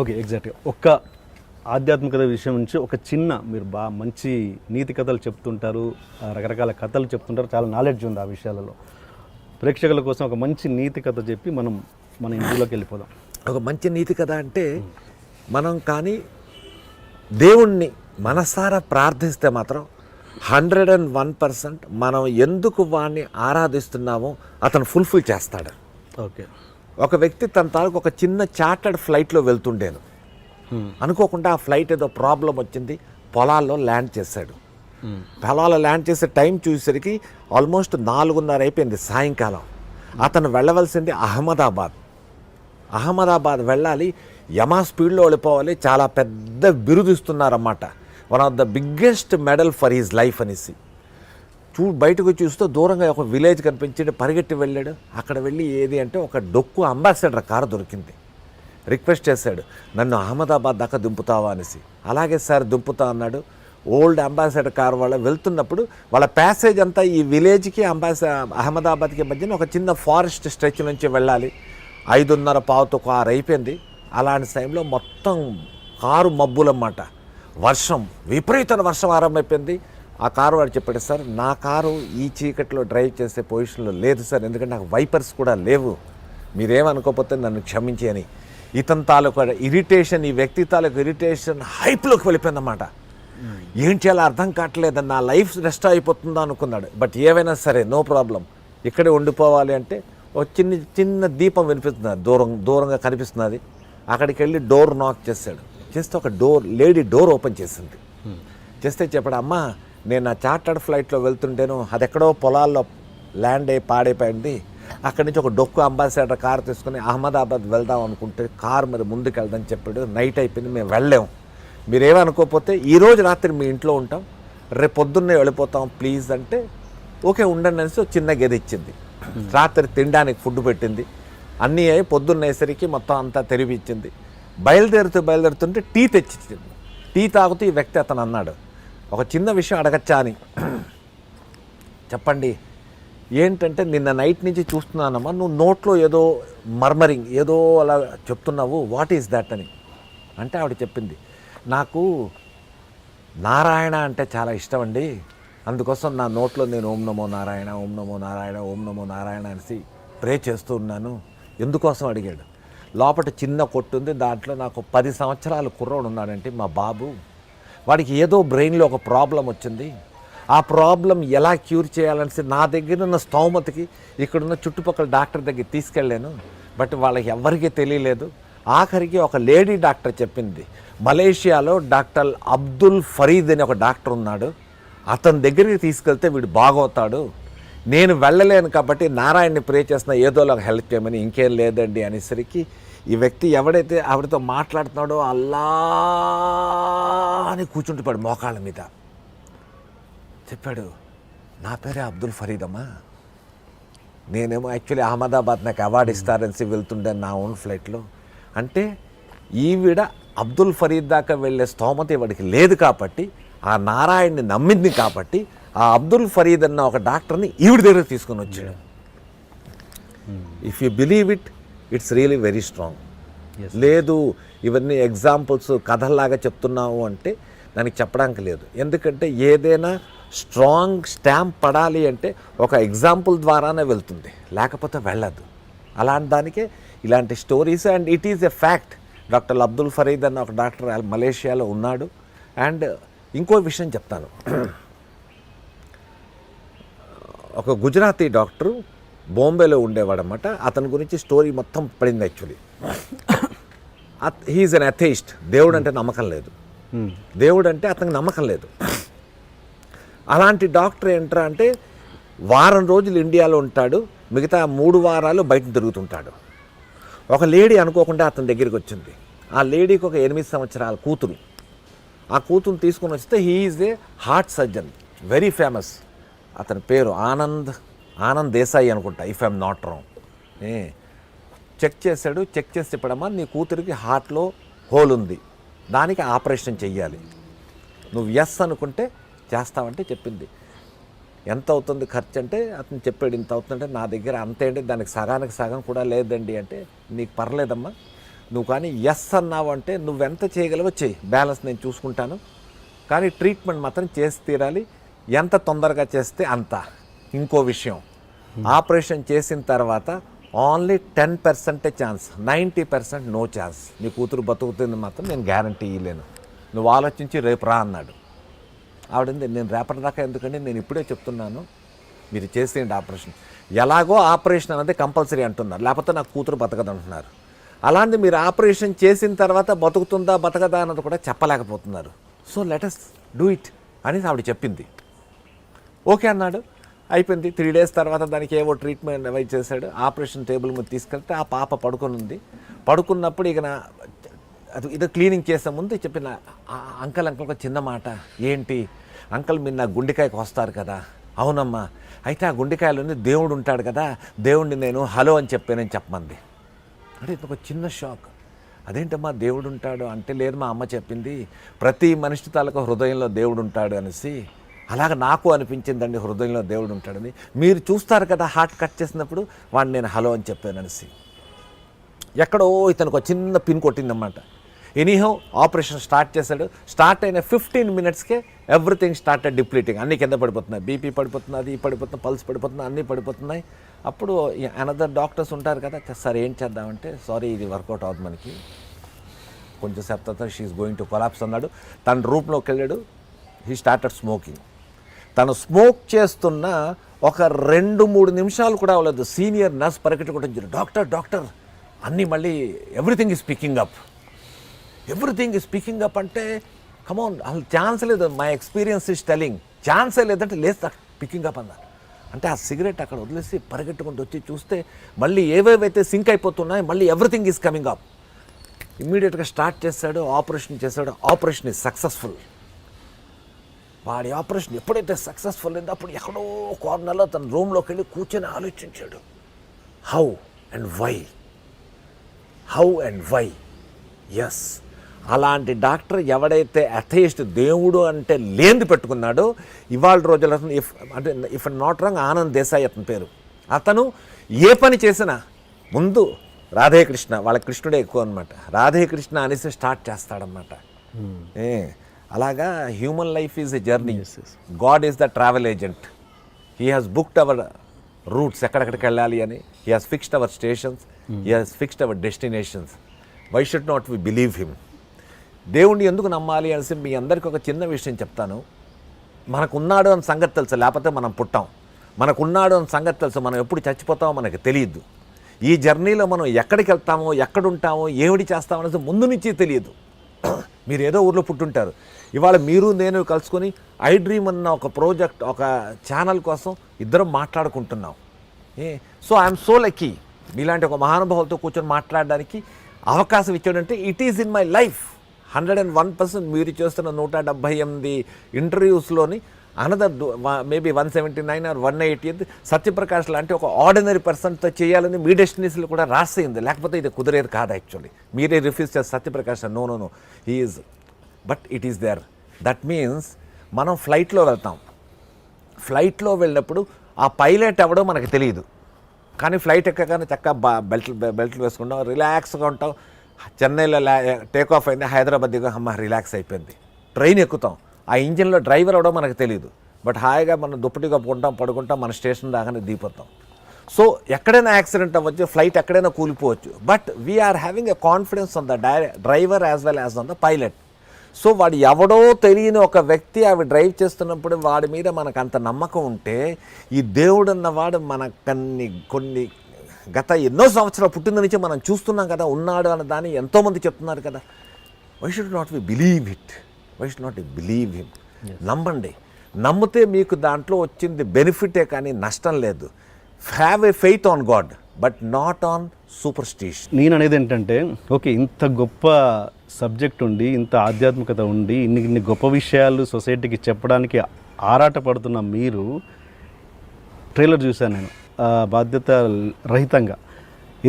Okay, ఎగ్జాక్ట్గా ఒక్క ఆధ్యాత్మికత విషయం నుంచి ఒక చిన్న మీరు బాగా మంచి నీతి కథలు చెప్తుంటారు, రకరకాల కథలు చెప్తుంటారు, చాలా నాలెడ్జ్ ఉంది ఆ విషయాలలో. ప్రేక్షకుల కోసం ఒక మంచి నీతి కథ చెప్పి మనం మన ఇంట్లోకి వెళ్ళిపోదాం. ఒక మంచి నీతి కథ అంటే మనం కానీ దేవుణ్ణి మనసారా ప్రార్థిస్తే మాత్రం 101% మనం ఎందుకు వాడిని ఆరాధిస్తున్నామో అతను ఫుల్ఫిల్ చేస్తాడు. ఓకే. ఒక వ్యక్తి తన తాలూకు ఒక చిన్న చార్టర్డ్ ఫ్లైట్లో వెళ్తుండేను. అనుకోకుండా ఆ ఫ్లైట్ ఏదో ప్రాబ్లం వచ్చింది, పొలాల్లో ల్యాండ్ చేశాడు. పొలాల్లో ల్యాండ్ చేసే టైం చూసేసరికి ఆల్మోస్ట్ 4:30 అయిపోయింది సాయంకాలం. అతను వెళ్ళవలసింది అహ్మదాబాద్ వెళ్ళాలి, యమా స్పీడ్లో వెళ్ళిపోవాలి, చాలా పెద్ద బిరుదు ఇస్తున్నారన్నమాట, one of the biggest medal for his life అనేసి. బయటకు చూస్తూ దూరంగా ఒక విలేజ్ కనిపించి పరిగెట్టి వెళ్ళాడు. అక్కడ వెళ్ళి ఏది అంటే ఒక డొక్కు అంబాసిడర్ కారు దొరికింది. రిక్వెస్ట్ చేశాడు, నన్ను అహ్మదాబాద్ దాకా దింపుతావా అనేసి. అలాగే సార్ దింపుతా అన్నాడు. ఓల్డ్ అంబాసిడర్ కార్ వాళ్ళు వెళ్తున్నప్పుడు వాళ్ళ ప్యాసేజ్ అంతా ఈ విలేజ్కి అహ్మదాబాద్కి మధ్యన ఒక చిన్న ఫారెస్ట్ స్ట్రెచ్ నుంచి వెళ్ళాలి. 5:30 కారు అయిపోయింది. అలాంటి టైంలో మొత్తం కారు మబ్బులన్నమాట, వర్షం, విపరీతమైన వర్షం ఆరంభమైపోయింది. ఆ కారు వాడు చెప్పాడు, సార్ నా కారు ఈ చీకట్లో డ్రైవ్ చేసే పొజిషన్లో లేదు సార్, ఎందుకంటే నాకు వైపర్స్ కూడా లేవు, మీరేమనుకోకపోతే నన్ను క్షమించి అని. ఇతని తాలూకు ఇరిటేషన్, ఈ వ్యక్తి తాలూకు ఇరిటేషన్ హైప్లోకి వెళ్ళిపోయిందన్నమాట. ఏం చేయాలో అర్థం కావట్లేదు, నా లైఫ్ రెస్ట్ అయిపోతుందా అనుకున్నాడు. బట్ ఏవైనా సరే నో ప్రాబ్లం, ఇక్కడే ఉండిపోవాలి అంటే ఒక చిన్న దీపం వినిపిస్తున్నది, దూరంగా కనిపిస్తున్నది. అక్కడికి వెళ్ళి డోర్ నాక్ చేశాడు. చేస్తే ఒక లేడీ డోర్ ఓపెన్ చేసింది. చేస్తే చెప్పాడు, అమ్మా నేను నా చార్టర్డ్ ఫ్లైట్లో వెళ్తుంటేను అది ఎక్కడో పొలాల్లో ల్యాండ్ అయ్యి పాడైపోయింది, అక్కడి నుంచి ఒక డొక్కు అంబాసిడర్ కారు తీసుకుని అహ్మదాబాద్ వెళ్దాం అనుకుంటే కారు మరి ముందుకు వెళ్దామని చెప్పాడు. నైట్ అయిపోయింది, మేము వెళ్ళాము, మీరేమనుకోకపోతే ఈరోజు రాత్రి మీ ఇంట్లో ఉంటాం, రేపు పొద్దున్నే వెళ్ళిపోతాం ప్లీజ్ అంటే ఓకే ఉండండి అనేసి చిన్న గది ఇచ్చింది. రాత్రి తినడానికి ఫుడ్ పెట్టింది, అన్నీ అయ్యి పొద్దున్నేసరికి మొత్తం అంతా తెరిపించింది. బయలుదేరుతుంటే టీ తెచ్చిచ్చింది. టీ తాగుతూ ఈ వ్యక్తి అతను అన్నాడు, ఒక చిన్న విషయం అడగచ్చా అని. చెప్పండి ఏంటంటే, నిన్న నైట్ నుంచి చూస్తున్నానమ్మా, నువ్వు నోట్లో ఏదో మర్మరింగ్ ఏదో అలా చెప్తున్నావు, వాట్ ఈజ్ దట్ అని. అంటే ఆవిడ చెప్పింది, నాకు నారాయణ అంటే చాలా ఇష్టం అండి, అందుకోసం నా నోట్లో నేను ఓం నమో నారాయణ ఓం నమో నారాయణ ఓం నమో నారాయణ అనేసి ప్రే చేస్తూ ఉన్నాను. ఎందుకోసం అడిగాడు. లోపల చిన్న కొట్టుంది, దాంట్లో నాకు 10 సంవత్సరాల కుర్రోడు ఉన్నాడంటే మా బాబు, వాడికి ఏదో బ్రెయిన్లో ఒక ప్రాబ్లం వచ్చింది, ఆ ప్రాబ్లం ఎలా క్యూర్ చేయాలనేసి నా దగ్గర ఉన్న స్తోమతకి ఇక్కడున్న చుట్టుపక్కల డాక్టర్ దగ్గర తీసుకెళ్ళాను, బట్ వాళ్ళకి ఎవరికీ తెలియలేదు. ఆఖరికి ఒక లేడీ డాక్టర్ చెప్పింది, మలేషియాలో డాక్టర్ అబ్దుల్ ఫరీద్ అని ఒక డాక్టర్ ఉన్నాడు, అతని దగ్గరికి తీసుకెళ్తే వీడు బాగవుతాడు, నేను వెళ్ళలేను కాబట్టి నారాయణని ప్రే చేస్తున్నా, ఏదోలా హెల్ప్ చేయమని. ఇంకేం లేదండి అనేసరికి ఈ వ్యక్తి ఎవడైతే ఆవిడతో మాట్లాడుతున్నాడో అల్లా అని కూర్చుంటున్నాడు మోకాళ్ళ మీద. చెప్పాడు, నా పేరే అబ్దుల్ ఫరీద్ అమ్మా, నేనేమో యాక్చువల్లీ అహ్మదాబాద్ నాకు అవార్డు ఇస్తారని వెళ్తుండే నా ఓన్ ఫ్లైట్లో. అంటే ఈవిడ అబ్దుల్ ఫరీద్ దాకా వెళ్ళే స్తోమత ఇవాడికి లేదు కాబట్టి, ఆ నారాయణని నమ్మింది కాబట్టి ఆ అబ్దుల్ ఫరీద్ అన్న ఒక డాక్టర్ని ఈవిడ దగ్గర తీసుకొని వచ్చాడు. If you believe it, it's really very strong. లేదు ఇవన్నీ ఎగ్జాంపుల్స్ కథల్లాగా చెప్తున్నావు అంటే దానికి చెప్పడానికి లేదు. ఎందుకంటే ఏదైనా స్ట్రాంగ్ స్టాంప్ పడాలి అంటే ఒక ఎగ్జాంపుల్ ద్వారానే వెళ్తుంది, లేకపోతే వెళ్ళదు. అలాంటి దానికే ఇలాంటి stories. And it is a fact. Doctor Abdul Farid అన్న ఒక డాక్టర్ మలేషియాలో ఉన్నాడు. అండ్ ఇంకో విషయం చెప్తాను, ఒక గుజరాతీ డాక్టరు బాంబేలో ఉండేవాడనమాట. అతని గురించి స్టోరీ మొత్తం పడింది. యాక్చువల్లీ హీఈస్ అన్ అథెయిస్ట్. దేవుడు అంటే నమ్మకం లేదు, దేవుడు అంటే అతనికి నమ్మకం లేదు. అలాంటి డాక్టర్ ఏంట్రా అంటే వారం రోజులు ఇండియాలో ఉంటాడు, మిగతా 3 వారాలు బయట తిరుగుతుంటాడు. ఒక లేడీ అనుకోకుండా అతని దగ్గరికి వచ్చింది. ఆ లేడీకి ఒక 8 సంవత్సరాల కూతురు. ఆ కూతురుని తీసుకొని వస్తే he is a heart surgeon, very famous. అతని పేరు ఆనంద్ దేశాయి అనుకుంటా, if I'm not wrong. Check చేశాడు. చెక్ చేసి చెప్పడమ్మా, నీ కూతురికి హార్ట్లో హోల్ ఉంది, దానికి ఆపరేషన్ చెయ్యాలి, నువ్వు ఎస్ అనుకుంటే చేస్తావంటే చెప్పింది. ఎంత అవుతుంది ఖర్చు అంటే అతను చెప్పాడు, ఇంత అవుతుందంటే నా దగ్గర అంతే అండి, దానికి సగానికి సగం కూడా లేదండి అంటే, నీకు పర్లేదమ్మా నువ్వు కానీ ఎస్ అన్నావు అంటే నువ్వెంత చేయగలవో చెయ్యి, బ్యాలెన్స్ నేను చూసుకుంటాను, కానీ ట్రీట్మెంట్ మాత్రం చేసి తీరాలి, ఎంత తొందరగా చేస్తే అంత. ఇంకో విషయం, ఆపరేషన్ చేసిన తర్వాత ఓన్లీ 10% ఛాన్స్, 90% నో ఛాన్స్. నీ కూతురు బతుకుతుంది మాత్రం నేను గ్యారంటీ ఇవ్వలేను, నువ్వు ఆలోచించి రేపు రా అన్నాడు. ఆవిడంది నేను రేపటిదాకా ఎందుకంటే నేను ఇప్పుడే చెప్తున్నాను, మీరు చేసేయండి ఆపరేషన్. ఎలాగో ఆపరేషన్ అనేది కంపల్సరీ అంటున్నారు, లేకపోతే నాకు కూతురు బతకదు అంటున్నారు. అలాంటి మీరు ఆపరేషన్ చేసిన తర్వాత బతుకుతుందా బతకదా అన్నది కూడా చెప్పలేకపోతున్నారు. సో లెటస్ డూ ఇట్ అని ఆవిడ చెప్పింది. ఓకే అన్నాడు, అయిపోయింది. 3 days తర్వాత దానికి ఏవో ట్రీట్మెంట్ అవి చేశాడు. ఆపరేషన్ టేబుల్ మీద తీసుకెళ్తే ఆ పాప పడుకొని ఉంది. పడుకున్నప్పుడు ఇక అది ఇది క్లీనింగ్ చేసే ముందు చెప్పిన అంకల్ ఒక చిన్న మాట, ఏంటి అంకల్ మీరు నా గుండెకాయకు వస్తారు కదా. అవునమ్మా, అయితే ఆ గుండెకాయలోని దేవుడు ఉంటాడు కదా, దేవుడిని నేను హలో అని చెప్పానని చెప్పమంది. అంటే ఇది ఒక చిన్న షాక్. అదేంటమ్మా దేవుడు ఉంటాడు అంటే, లేదు మా అమ్మ చెప్పింది ప్రతి మనిషి తాలూకా హృదయంలో దేవుడు ఉంటాడు అనేసి. అలాగ నాకు అనిపించిందండి హృదయంలో దేవుడు ఉంటాడని. మీరు చూస్తారు కదా హార్ట్ కట్ చేసినప్పుడు వాడిని నేను హలో అని చెప్పాను అనేసి. ఎక్కడో ఇతనికి ఒక చిన్న పిన్ కొట్టిందన్నమాట. ఎనీహౌ ఆపరేషన్ స్టార్ట్ చేశాడు. స్టార్ట్ అయిన 15 minutesకే ఎవ్రీథింగ్ స్టార్టెడ్ డిప్లీటింగ్. అన్నీ కింద పడిపోతున్నాయి, బీపీ పడిపోతుంది, అది పడిపోతుంది, పల్స్ పడిపోతుంది, అన్నీ పడిపోతున్నాయి. అప్పుడు అనదర్ డాక్టర్స్ ఉంటారు కదా, సార్ ఏం చేద్దామంటే, సారీ ఇది వర్కౌట్ అవుతుంది మనకి, కొంచెం సేపు తర్వాత షీఈస్ గోయింగ్ టు కొలాప్స్ అన్నాడు. తన రూమ్లోకి వెళ్ళాడు. He started smoking. తను స్మోక్ చేస్తున్న ఒక 2-3 నిమిషాలు కూడా అవ్వలేదు, సీనియర్ నర్స్ పరిగెట్టుకుంటుంది, డాక్టర్ డాక్టర్ అన్నీ మళ్ళీ everything is picking up, everything is picking up అంటే కమౌన్ అసలు ఛాన్స్ లేదు. మై ఎక్స్పీరియన్స్ ఈజ్ టెలింగ్, ఛాన్సే లేదంటే లేదు పికింగ్ అప్ అన్నారు. అంటే ఆ సిగరెట్ అక్కడ వదిలేసి పరిగెట్టుకుంటూ వచ్చి చూస్తే మళ్ళీ ఏవేవైతే సింక్ అయిపోతున్నాయి మళ్ళీ ఎవ్రీథింగ్ ఈజ్ కమింగ్ అప్. ఇమ్మీడియట్గా స్టార్ట్ చేశాడు, ఆపరేషన్ చేశాడు. Operation is successful. వాడి ఆపరేషన్ ఎప్పుడైతే సక్సెస్ఫుల్ అయిందో అప్పుడు ఎక్కడో కార్నర్లో తన రూమ్లోకి వెళ్ళి కూర్చొని ఆలోచించాడు, హౌ అండ్ వై. ఎస్, అలాంటి డాక్టర్ ఎవడైతే అథెయిస్ట్ దేవుడు అంటే లేనిది పెట్టుకున్నాడో ఇవాళ రోజుల్లో if not wrong Anand Desai అతని పేరు. అతను ఏ పని చేసినా ముందు రాధేకృష్ణ, వాళ్ళ కృష్ణుడే ఎక్కువ అనమాట, రాధేకృష్ణ అనేసి స్టార్ట్ చేస్తాడనమాట. అలాగా human life is a journey, God is the travel agent. He has booked our routes, ఎక్కడెక్కడికి వెళ్ళాలి అని. He has fixed our stations, he has fixed our destinations. Why should not we believe him? దేవుణ్ణి ఎందుకు నమ్మాలి అనేసి మీ అందరికీ ఒక చిన్న విషయం చెప్తాను. మనకున్నాడు అని సంగతి తెలుసు, లేకపోతే మనం పుట్టాం. మనకున్నాడు అని సంగతి తెలుసు, మనం ఎప్పుడు చచ్చిపోతామో మనకు తెలియదు. ఈ జర్నీలో మనం ఎక్కడికి వెళ్తామో, ఎక్కడుంటామో, ఏమిటి చేస్తామో అనేది ముందు నుంచి తెలియదు. మీరు ఏదో ఊర్లో పుట్టుంటారు, ఇవాళ మీరు నేను కలుసుకొని ఐ డ్రీమ్ అన్న ఒక ప్రాజెక్ట్, ఒక ఛానల్ కోసం ఇద్దరం మాట్లాడుకుంటున్నాం. సో ఐఎమ్ సో లక్కీ మీలాంటి ఒక మహానుభావులతో కూర్చొని మాట్లాడడానికి అవకాశం ఇచ్చాడంటే it is in my life. 101% మీరు చేస్తున్న 178 ఇంటర్వ్యూస్లోని అనదర్ మేబీ 179 ఆర్ 180 సత్యప్రకాష్ లాంటి ఒక ఆర్డినరీ పర్సన్తో చేయాలని మీ డెస్టినేషన్లో కూడా రాసేయింది, లేకపోతే ఇది కుదిరేది కాదు. యాక్చువల్లీ మీరే రిఫ్యూజ్ చేస్తారు Satyaprakash, no he is, but it is there. That means మనం ఫ్లైట్లో వెళ్తాం. ఫ్లైట్లో వెళ్ళినప్పుడు ఆ పైలట్ ఎవడో మనకు తెలియదు, కానీ ఫ్లైట్ ఎక్కగానే చక్కగా బెల్ట్లు వేసుకుంటాం, రిలాక్స్గా ఉంటాం. చెన్నైలో టేక్ ఆఫ్ అయింది, హైదరాబాద్ దిగా అమ్మ రిలాక్స్ అయిపోయింది. ట్రైన్ ఎక్కుతాం, ఆ ఇంజిన్లో డ్రైవర్ అవడం మనకు తెలియదు, బట్ హాయిగా మనం దుప్పటి కప్పుకుంటాం, పడుకుంటాం, మన స్టేషన్ దాకానే దిగిపోతాం. సో ఎక్కడైనా యాక్సిడెంట్ అవ్వచ్చు, ఫ్లైట్ ఎక్కడైనా కూలిపోవచ్చు, but we are having a confidence on the driver as well as on the pilot. So వాడు ఎవడో తెలియని ఒక వ్యక్తి అవి డ్రైవ్ చేస్తున్నప్పుడు వాడి మీద మనకు అంత నమ్మకం ఉంటే, ఈ దేవుడు అన్నవాడు మనకన్ని కొన్ని గత ఎన్నో సంవత్సరాలు పుట్టిన నుంచి మనం చూస్తున్నాం కదా, ఉన్నాడు అన్న దాన్ని ఎంతోమంది చెప్తున్నారు కదా. Why should not we believe it? Why should not believe him? నమ్మండి. నమ్మితే మీకు దాంట్లో వచ్చింది బెనిఫిటే కానీ నష్టం లేదు. Have a faith on God but not on superstition. నేను అనేది ఏంటంటే, ఓకే ఇంత గొప్ప సబ్జెక్ట్ ఉండి, ఇంత ఆధ్యాత్మికత ఉండి, ఇన్ని గొప్ప విషయాలు సొసైటీకి చెప్పడానికి ఆరాటపడుతున్న మీరు, ట్రైలర్ చూశాను నేను బాధ్యత రహితంగా.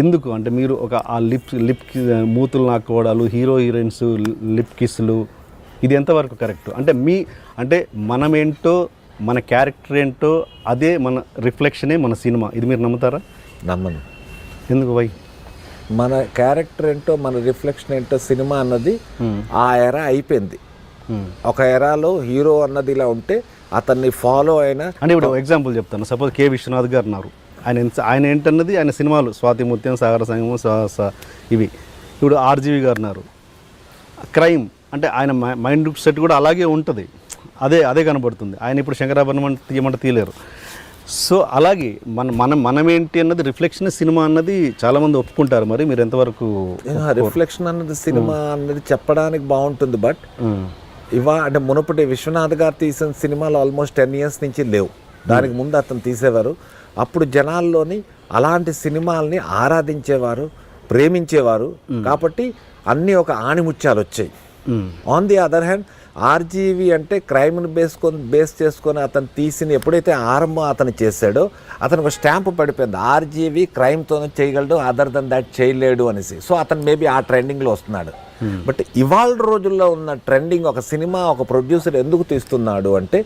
ఎందుకు అంటే మీరు ఒక ఆ లిప్ మూతులు నాకోవడాలు, హీరోయిన్స్ లిప్ కిస్లు, ఇది ఎంతవరకు కరెక్ట్? అంటే మనమేంటో, మన క్యారెక్టర్ ఏంటో అదే మన రిఫ్లెక్షనే మన సినిమా. ఇది మీరు నమ్ముతారా? నమ్మను. ఎందుకు? వై? మన క్యారెక్టర్ ఏంటో మన రిఫ్లెక్షన్ ఏంటో సినిమా అన్నది ఆ ఎరా అయిపోయింది. ఒక ఎరాలో హీరో అన్నది ఇలా ఉంటే అతన్ని ఫాలో అయిన అంటే ఇప్పుడు ఎగ్జాంపుల్ చెప్తాను. సపోజ్ కె విశ్వనాథ్ గారు ఉన్నారు. ఆయన ఏంటన్నది ఆయన సినిమాలు స్వాతి ముత్యం, సాగర సంగమం, ఇవి. ఇప్పుడు ఆర్జీవి గారు ఉన్నారు. క్రైమ్ అంటే ఆయన మైండ్ సెట్ కూడా అలాగే ఉంటుంది. అదే కనబడుతుంది. ఆయన ఇప్పుడు శంకరాభరణం తీయమంటే తీయలేరు. సో అలాగే మనం ఏంటి అన్నది రిఫ్లెక్షన్ సినిమా అన్నది చాలామంది ఒప్పుకుంటారు. మరి మీరు ఎంతవరకు రిఫ్లెక్షన్ అన్నది సినిమా అన్నది చెప్పడానికి బాగుంటుంది. బట్ అంటే మునుపటి విశ్వనాథ్ గారు తీసిన సినిమాలు ఆల్మోస్ట్ 10 years నుంచి లేవు. దానికి ముందు అతను తీసేవారు. అప్పుడు జనాల్లోని అలాంటి సినిమాల్ని ఆరాధించేవారు, ప్రేమించేవారు. కాబట్టి అన్నీ ఒక ఆణిముత్యాలు వచ్చాయి. On the other hand RGV అంటే క్రైమ్ని బేస్ చేసుకొని అతను తీసిన ఎప్పుడైతే ఆరంభం అతను చేశాడో అతనికి ఒక స్టాంపు పడిపోయింది. ఆర్జీవి క్రైమ్తోనే చేయగలడు, అదర్ దెన్ దాట్ చేయలేడు అనేసి. సో అతను మేబీ ఆ ట్రెండింగ్లో వస్తున్నాడు. బట్ ఇవాళ రోజుల్లో ఉన్న ట్రెండింగ్ ఒక సినిమా ఒక ప్రొడ్యూసర్ ఎందుకు తీస్తున్నాడు అంటే,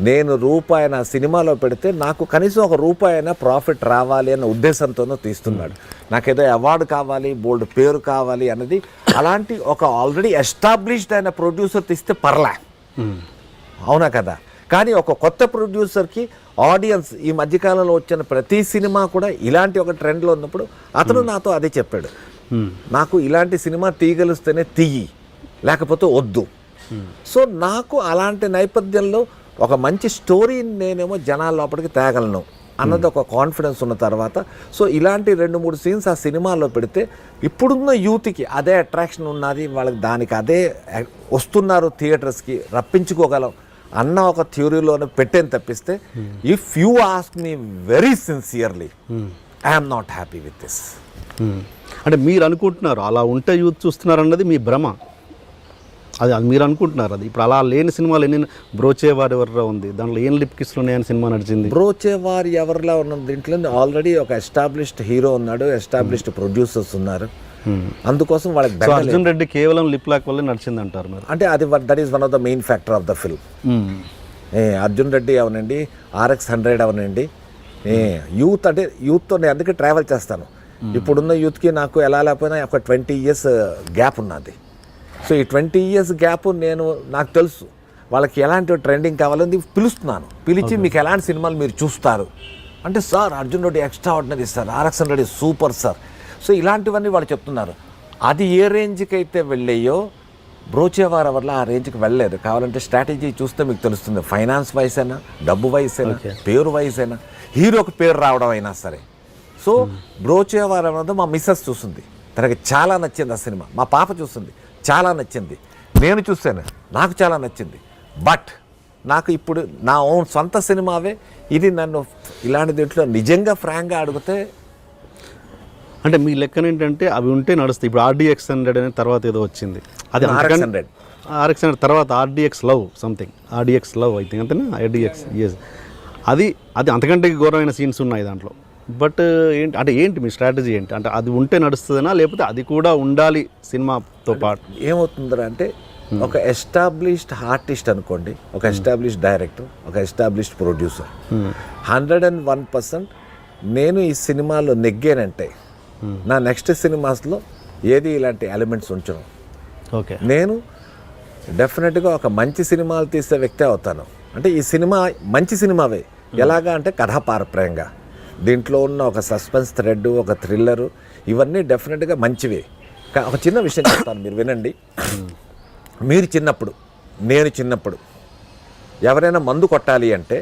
నేను రూపాయి నా సినిమాలో పెడితే నాకు కనీసం ₹1 ప్రాఫిట్ రావాలి అన్న ఉద్దేశంతోనూ తీస్తున్నాడు. నాకేదో అవార్డు కావాలి, బోల్డ్ పేరు కావాలి అన్నది అలాంటి ఒక ఆల్రెడీ ఎస్టాబ్లిష్డ్ అయిన ప్రొడ్యూసర్ తీస్తే పర్లే, అవునా కదా. కానీ ఒక కొత్త ప్రొడ్యూసర్కి ఆడియన్స్ ఈ మధ్యకాలంలో వచ్చిన ప్రతి సినిమా కూడా ఇలాంటి ఒక ట్రెండ్లో ఉన్నప్పుడు అతను నాతో అదే చెప్పాడు, నాకు ఇలాంటి సినిమా తీయగలిస్తేనే తీయి, లేకపోతే వద్దు. సో నాకు అలాంటి నేపథ్యంలో ఒక మంచి స్టోరీని నేనేమో జనాల లోపలికి తేగలను అన్నది ఒక కాన్ఫిడెన్స్ ఉన్న తర్వాత, సో ఇలాంటి 2-3 సీన్స్ ఆ సినిమాలో పెడితే ఇప్పుడున్న యూత్కి అదే అట్రాక్షన్ ఉన్నది, వాళ్ళకి దానికి అదే వస్తున్నారు థియేటర్స్కి, రప్పించుకోగలం అన్న ఒక థియరీలోనే పెట్టేని తప్పిస్తే, if you ask me very sincerely, I'm not happy with this. అంటే మీరు అనుకుంటున్నారు అలా ఉంటే యూత్ చూస్తున్నారు అన్నది మీ భ్రమ. అది మీరు అనుకుంటున్నారు. అది ఇప్పుడు అలా లేని సినిమాలు ఎన్ని. బ్రోచేవారు ఎవర్రా ఉంది, దాంట్లో ఏం లిప్ కిస్లు ఉన్నాయని సినిమా నడిచింది. బ్రోచేవారు ఎవరిలా ఉన్న దీంట్లో ఆల్రెడీ ఒక ఎస్టాబ్లిష్డ్ హీరో ఉన్నాడు, ఎస్టాబ్లిష్డ్ ప్రొడ్యూసర్స్ ఉన్నారు. అందుకోసం వాళ్ళకి అర్జున్ రెడ్డి కేవలం లిప్ లాక్ వల్లే నడిచింది అంటారు మీరు. అంటే అది that is one of the main factor of the film. Arjun Reddy అవనండి, RX 100 అవనండి, యూత్ అంటే యూత్తో నేను అందుకే ట్రావెల్ చేస్తాను. ఇప్పుడున్న యూత్కి నాకు ఎలా లేకపోయినా ఒక 20 years గ్యాప్ ఉన్నది. సో ఈ 20 years గ్యాప్ నాకు తెలుసు వాళ్ళకి ఎలాంటి ట్రెండింగ్ కావాలని పిలుస్తున్నాను. పిలిచి మీకు ఎలాంటి సినిమాలు మీరు చూస్తారు అంటే, sir Arjun Reddy extra ordinary sir, RX 100 super sir. So ఇలాంటివన్నీ వాళ్ళు చెప్తున్నారు. అది ఏ రేంజ్కి అయితే వెళ్ళాయో బ్రోచేవారు వల్ల ఆ రేంజ్కి వెళ్ళలేదు. కావాలంటే స్ట్రాటజీ చూస్తే మీకు తెలుస్తుంది. ఫైనాన్స్ వైజ్ అయినా, డబ్బు వైజ్ అయినా, పేరు వైజ్ అయినా, హీరోకి పేరు రావడం అయినా సరే. సో బ్రోచేవారు అన్నది మా మిస్సెస్ చూస్తుంది, తనకి చాలా నచ్చింది ఆ సినిమా. మా పాప చూస్తుంది, చాలా నచ్చింది. నేను చూశాను, నాకు చాలా నచ్చింది. బట్ నాకు ఇప్పుడు నా ఓన్ సొంత సినిమావే ఇది. నన్ను ఇలాంటి దీంట్లో నిజంగా ఫ్రాంక్గా అడిగితే, అంటే మీ లెక్కన ఏంటంటే అవి ఉంటే నడుస్తాయి. ఇప్పుడు RDX 100 అనే తర్వాత ఏదో వచ్చింది, అది RX 100 తర్వాత RDX love something, RDX love అయితే అంతేనా, RDX ఎస్. అది అంతకంటే ఘోరమైన సీన్స్ ఉన్నాయి దాంట్లో. బట్ ఏంటి మీ స్ట్రాటజీ ఏంటి? అంటే అది ఉంటే నడుస్తుందనా, లేకపోతే అది కూడా ఉండాలి సినిమాతో పాటు? ఏమవుతుందా అంటే, ఒక ఎస్టాబ్లిష్డ్ ఆర్టిస్ట్ అనుకోండి, ఒక ఎస్టాబ్లిష్డ్ డైరెక్టర్, ఒక ఎస్టాబ్లిష్డ్ ప్రొడ్యూసర్, 101% నేను ఈ సినిమాలో నెగ్గానంటే నా నెక్స్ట్ సినిమాస్లో ఏది ఇలాంటి ఎలిమెంట్స్ ఉంచను. ఓకే, నేను డెఫినెట్గా ఒక మంచి సినిమాలు తీసే వ్యక్తి అవుతాను. అంటే ఈ సినిమా మంచి సినిమావే. ఎలాగా అంటే కథాపారప్రాయంగా, దీంట్లో ఉన్న ఒక సస్పెన్స్ థ్రెడ్, ఒక థ్రిల్లరు, ఇవన్నీ డెఫినెట్గా మంచివే. ఒక చిన్న విషయం చెప్తాను, మీరు వినండి. మీరు చిన్నప్పుడు, నేను చిన్నప్పుడు ఎవరైనా మందు కొట్టాలి అంటే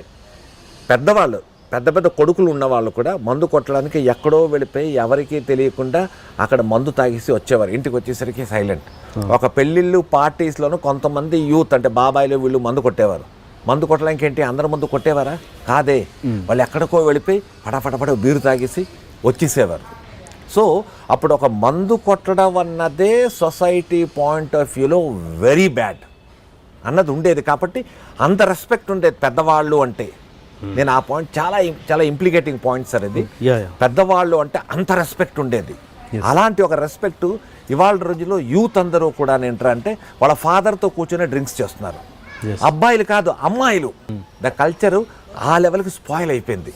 పెద్దవాళ్ళు, పెద్ద కొడుకులు ఉన్నవాళ్ళు కూడా మందు కొట్టడానికి ఎక్కడో వెళ్ళిపోయి ఎవరికీ తెలియకుండా అక్కడ మందు తాగేసి వచ్చేవారు. ఇంటికి వచ్చేసరికి సైలెంట్. ఒక పెళ్ళిళ్ళు పార్టీస్లోనూ కొంతమంది యూత్ అంటే బాబాయిలు వీళ్ళు మందు కొట్టేవారు. మందు కొట్టడానికి ఏంటి అందరు మందు కొట్టేవారా? కాదే, వాళ్ళు ఎక్కడికో వెళ్ళిపోయి పడపడపడ బీరు తాగేసి వచ్చేసేవారు. సో అప్పుడు ఒక మందు కొట్టడం అన్నదే సొసైటీ పాయింట్ ఆఫ్ వ్యూలో వెరీ బ్యాడ్ అన్నది ఉండేది. కాబట్టి అంత రెస్పెక్ట్ ఉండేది పెద్దవాళ్ళు అంటే. నేను ఆ పాయింట్ చాలా ఇంప్లికేటింగ్ పాయింట్ సార్ ఇది. పెద్దవాళ్ళు అంటే అంత రెస్పెక్ట్ ఉండేది. అలాంటి ఒక రెస్పెక్ట్ ఇవాళ రోజుల్లో యూత్ అందరూ కూడా ఏంటంటే వాళ్ళ ఫాదర్తో కూర్చొని డ్రింక్స్ చేస్తున్నారు. అబ్బాయిలు కాదు, అమ్మాయిలు. ద కల్చరు ఆ లెవెల్కి స్పాయిల్ అయిపోయింది.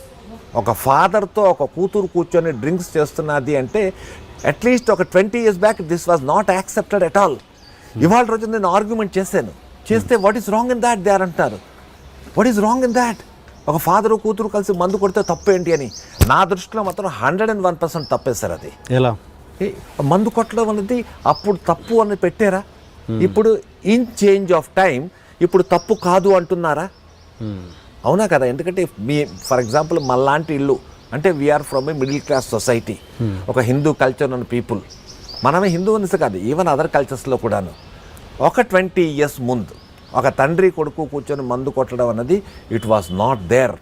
ఒక ఫాదర్తో ఒక కూతురు కూర్చొని డ్రింక్స్ చేస్తున్నది అంటే అట్లీస్ట్ ఒక 20 years back this was not accepted at all. ఇవాళ రోజు నేను ఆర్గ్యుమెంట్ చేస్తే what is wrong in that they are అంటారు. What is wrong in that? ఒక ఫాదరు కూతురు కలిసి మందు కొడితే తప్పు ఏంటి అని నా దృష్టిలో మాత్రం 101% తప్పేశారు. అది ఎలా మందు కొట్టడం అనేది అప్పుడు తప్పు అని పెట్టారా? ఇప్పుడు ఇన్ చేంజ్ ఆఫ్ టైం ఇప్పుడు తప్పు కాదు అంటున్నారా? అవునా కదా? ఎందుకంటే మీ ఫర్ ఎగ్జాంపుల్ మళ్ళాంటి ఇల్లు అంటే we are from a middle class society, ఒక హిందూ కల్చర్ ఉన్న పీపుల్. మనమే హిందూ అనేసి కాదు, ఈవెన్ అదర్ కల్చర్స్లో కూడాను ఒక 20 years ముందు ఒక తండ్రి కొడుకు కూర్చొని మందు కొట్టడం అన్నది it was not there.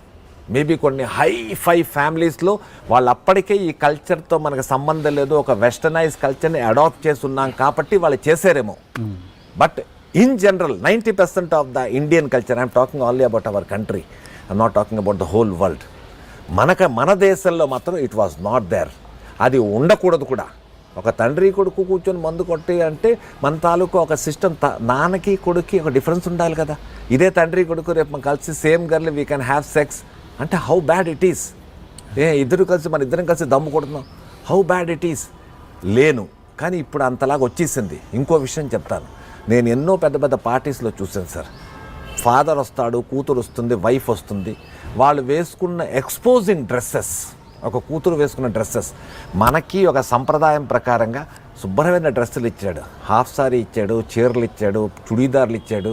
Maybe కొన్ని హై ఫై ఫ్యామిలీస్లో వాళ్ళు అప్పటికే ఈ కల్చర్తో మనకు సంబంధం లేదు, ఒక వెస్టర్నైజ్ కల్చర్ని అడాప్ట్ చేస్తున్నాం కాబట్టి వాళ్ళు చేసారేమో. But in general 90% of the Indian culture, I'm talking only about our country, I'm not talking about the whole world. మన దేశంలో మాత్రం ఇట్ వాజ్ నాట్ దేర్. అది ఉండకూడదు కూడా. ఒక తండ్రి కొడుకు కూర్చొని మందు కొట్టి అంటే మన తాలూకు ఒక సిస్టమ్, నాన్నకి కొడుక్కి ఒక డిఫరెన్స్ ఉండాలి కదా. ఇదే తండ్రి కొడుకు రేపు మనం కలిసి same girl we can have sex అంటే హౌ బ్యాడ్ ఇట్ ఈస్. ఇద్దరు కలిసి మన ఇద్దరం కలిసి దమ్ము కొడుతున్నాం, హౌ బ్యాడ్ ఇట్ ఈస్. లేను కానీ ఇప్పుడు అంతలాగా వచ్చేసింది. ఇంకో విషయం చెప్తాను, నేను ఎన్నో పెద్ద పెద్ద పార్టీస్లో చూశాను సార్. ఫాదర్ వస్తాడు, కూతురు వస్తుంది, వైఫ్ వస్తుంది, వాళ్ళు వేసుకున్న ఎక్స్పోజింగ్ డ్రెస్సెస్, ఒక కూతురు వేసుకున్న డ్రెస్సెస్ మనకి ఒక సంప్రదాయం ప్రకారంగా శుభ్రమైన డ్రెస్సులు ఇచ్చాడు, హాఫ్ సారీ ఇచ్చాడు, చీరలు ఇచ్చాడు, చుడీదార్లు ఇచ్చాడు.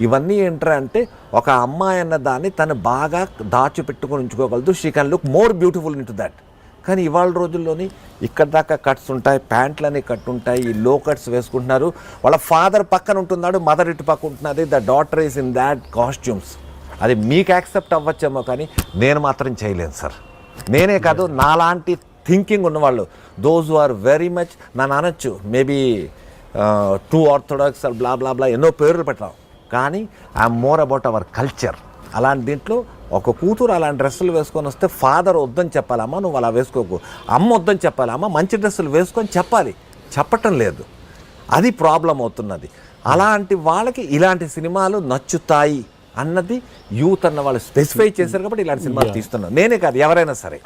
ఇవన్నీ ఏంట్రా అంటే ఒక అమ్మాయి అన్న దాన్ని తను బాగా దాచిపెట్టుకొని ఉంచుకోగలదు. She can look more beautiful into that. కానీ ఇవాళ రోజుల్లోని ఇక్కడ దాకా కట్స్ ఉంటాయి, ప్యాంట్లని కట్ ఉంటాయి, ఈ లో కట్స్ వేసుకుంటున్నారు. వాళ్ళ ఫాదర్ పక్కన ఉంటున్నాడు, మదర్ ఇటు పక్క ఉంటున్నది, the daughter is in that costumes. అది మీకు యాక్సెప్ట్ అవ్వచ్చేమో కానీ నేను మాత్రం చేయలేను సార్. నేనే కాదు, నాలాంటి థింకింగ్ ఉన్నవాళ్ళు, those who are very much నన్ను అనొచ్చు maybe too orthodox blah blah blah ఎన్నో పేర్లు పెట్టాం, కానీ I'm more about our culture. అలాంటి దీంట్లో ఒక కూతురు అలాంటి డ్రెస్సులు వేసుకొని వస్తే ఫాదర్ వద్దని చెప్పాలమ్మా, నువ్వు అలా వేసుకోకు, అమ్మ వద్దని చెప్పాలమ్మా, మంచి డ్రెస్సులు వేసుకొని చెప్పాలి. చెప్పటం లేదు, అది ప్రాబ్లం అవుతున్నది. అలాంటి వాళ్ళకి ఇలాంటి సినిమాలు నచ్చుతాయి అన్నది యూత్ అన్న వాళ్ళు స్పెసిఫై చేశారు కాబట్టి ఇలాంటి సినిమాలు తీస్తున్నాను. నేనే కాదు, ఎవరైనా సరే.